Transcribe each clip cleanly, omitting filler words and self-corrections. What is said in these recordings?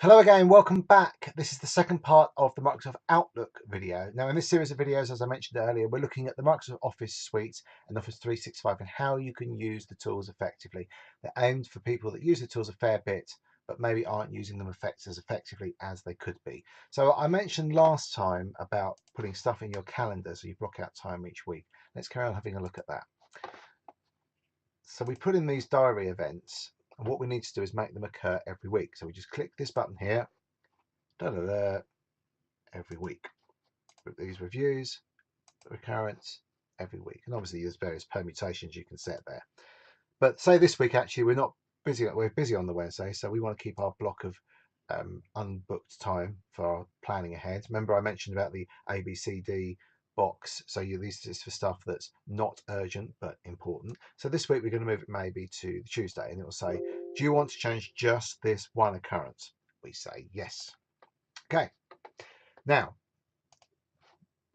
Hello again, welcome back. This is the second part of the Microsoft Outlook video. Now in this series of videos, as I mentioned earlier, we're looking at the Microsoft Office suite and Office 365 and how you can use the tools effectively. They're aimed for people that use the tools a fair bit, but maybe aren't using them as effectively as they could be. So I mentioned last time about putting stuff in your calendar so you block out time each week. Let's carry on having a look at that. So we put in these diary events, and what we need to do is make them occur every week. So we just click this button here, every week. With these reviews, recurrence every week. And obviously there's various permutations you can set there. But say this week, actually, we're busy on the Wednesday, so we want to keep our block of unbooked time for our planning ahead. Remember I mentioned about the ABCD box, so this is for stuff that's not urgent but important. So this week we're going to move it maybe to Tuesday, and it will say, do you want to change just this one occurrence? We say yes. Okay, now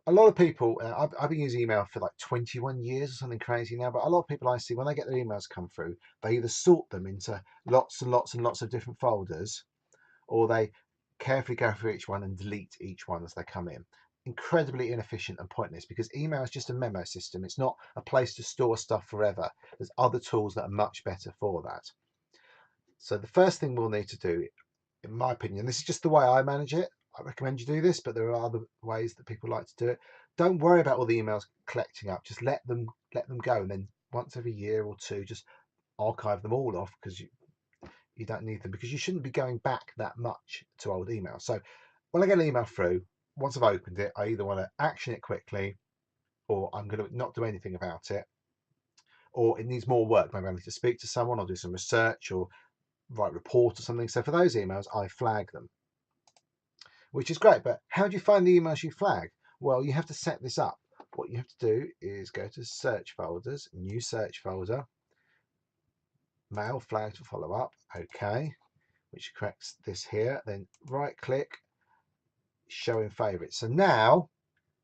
a lot of people, I've been using email for like 21 years or something crazy now, but a lot of people I see, when they get their emails come through, they either sort them into lots and lots and lots of different folders, or they carefully go through each one and delete each one as they come in. Incredibly inefficient and pointless, because email is just a memo system. It's not a place to store stuff forever. There's other tools that are much better for that. So the first thing we'll need to do, in my opinion, this is just the way I manage it. I recommend you do this, but there are other ways that people like to do it. Don't worry about all the emails collecting up. Just let them go, and then once every year or two, just archive them all off, because you don't need them, because you shouldn't be going back that much to old emails. So when I get an email through, once I've opened it, I either want to action it quickly, or I'm going to not do anything about it, or it needs more work. Maybe I need to speak to someone or do some research or write a report or something. So for those emails, I flag them, which is great. But how do you find the emails you flag? Well, you have to set this up. What you have to do is go to search folders, new search folder, mail flagged for follow up. Okay, which corrects this here. Then right click, show in favorites. So now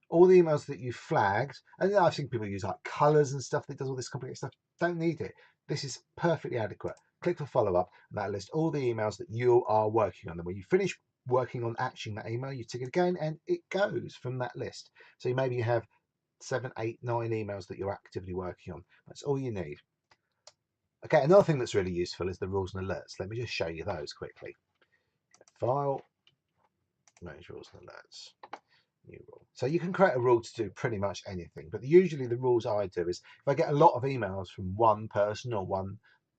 all the emails that you flagged, and I've seen people use like colors and stuff that does all this complicated stuff. Don't need it. This is perfectly adequate. Click for follow up, and that lists all the emails that you are working on. And when you finish working on actioning that email, you tick it again, and it goes from that list. So maybe you have 7, 8, 9 emails that you're actively working on. That's all you need. Okay, another thing that's really useful is the rules and alerts. Let me just show you those quickly. File, manage rules and alerts. New rule. So you can create a rule to do pretty much anything, but usually the rules I do is if I get a lot of emails from one person or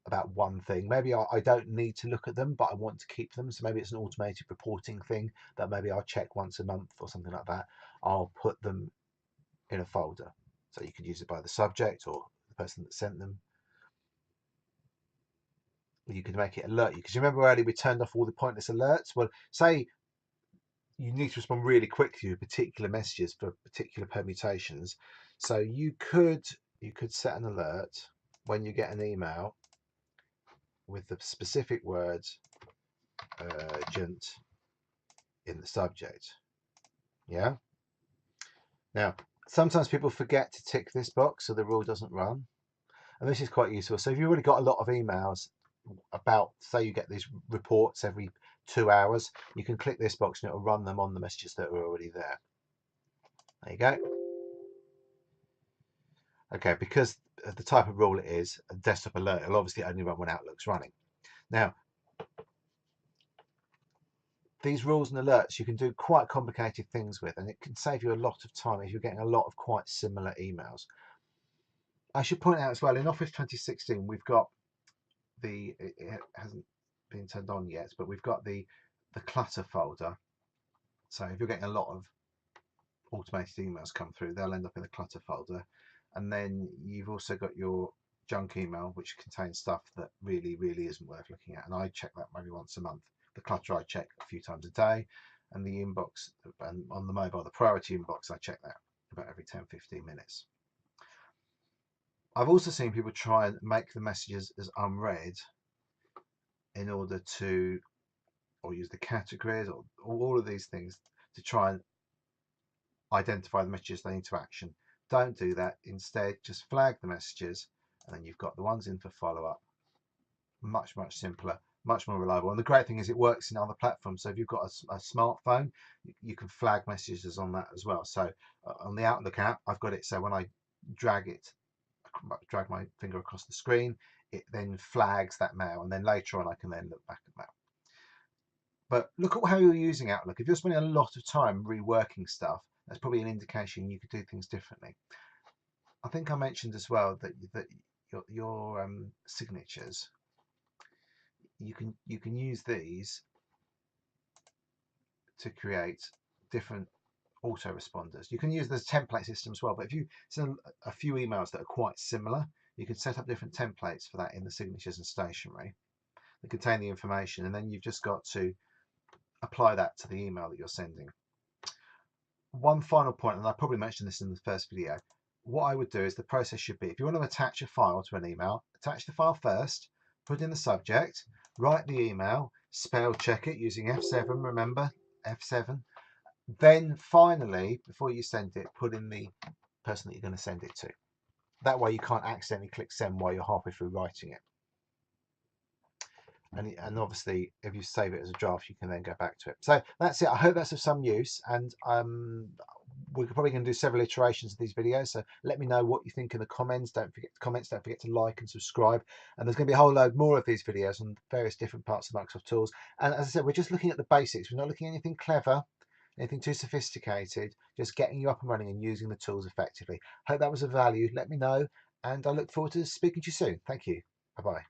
about one thing, maybe I don't need to look at them, but I want to keep them. So maybe it's an automated reporting thing that maybe I'll check once a month or something like that. I'll put them in a folder. So you could use it by the subject or the person that sent them. You could make it alert you, because you remember earlier we turned off all the pointless alerts. Well, say you need to respond really quickly to particular messages for particular permutations. So you could set an alert when you get an email with the specific words urgent in the subject. Yeah. Now, sometimes people forget to tick this box so the rule doesn't run. And this is quite useful. So if you've already got a lot of emails about, say you get these reports every 2 hours, you can click this box and it'll run them on the messages that are already there. There you go. Okay, because of the type of rule it is, a desktop alert, it'll obviously only run when Outlook's running. Now, these rules and alerts you can do quite complicated things with, and it can save you a lot of time if you're getting a lot of quite similar emails. I should point out as well, in Office 2016, we've got it hasn't been turned on yet, but we've got the clutter folder. So if you're getting a lot of automated emails come through, they'll end up in the clutter folder. And then you've also got your junk email, which contains stuff that really isn't worth looking at, and I check that maybe once a month. The clutter I check a few times a day, and the inbox, and on the mobile, the priority inbox, I check that about every 10-15 minutes. I've also seen people try and make the messages as unread in order to, or use the categories or all of these things to try and identify the messages they need to action. Don't do that. Instead, just flag the messages, and then you've got the ones in for follow-up. Much simpler, much more reliable. And the great thing is it works in other platforms. So if you've got a smartphone, you can flag messages on that as well. So on the Outlook app, I've got it so when I drag my finger across the screen, it then flags that mail, and then later on I can then look back at that. But look at how you're using Outlook. If you're spending a lot of time reworking stuff, that's probably an indication you could do things differently. I think I mentioned as well that your signatures, you can use these to create different autoresponders. You can use the template system as well, but if you send a few emails that are quite similar, you can set up different templates for that in the signatures and stationery that contain the information, and then you've just got to apply that to the email that you're sending. One final point, and I probably mentioned this in the first video, what I would do is the process should be, if you want to attach a file to an email, attach the file first, put in the subject, write the email, spell check it using F7, remember, F7. Then finally, before you send it, put in the person that you're going to send it to. That way you can't accidentally click send while you're halfway through writing it. And obviously, if you save it as a draft, you can then go back to it. So that's it. I hope that's of some use. And we're probably going to do several iterations of these videos. So let me know what you think in the comments. Don't forget to like and subscribe. And there's going to be a whole load more of these videos on various different parts of Microsoft tools. And as I said, we're just looking at the basics. We're not looking at anything clever, anything too sophisticated, just getting you up and running and using the tools effectively. Hope that was of value. Let me know, and I look forward to speaking to you soon. Thank you. Bye-bye.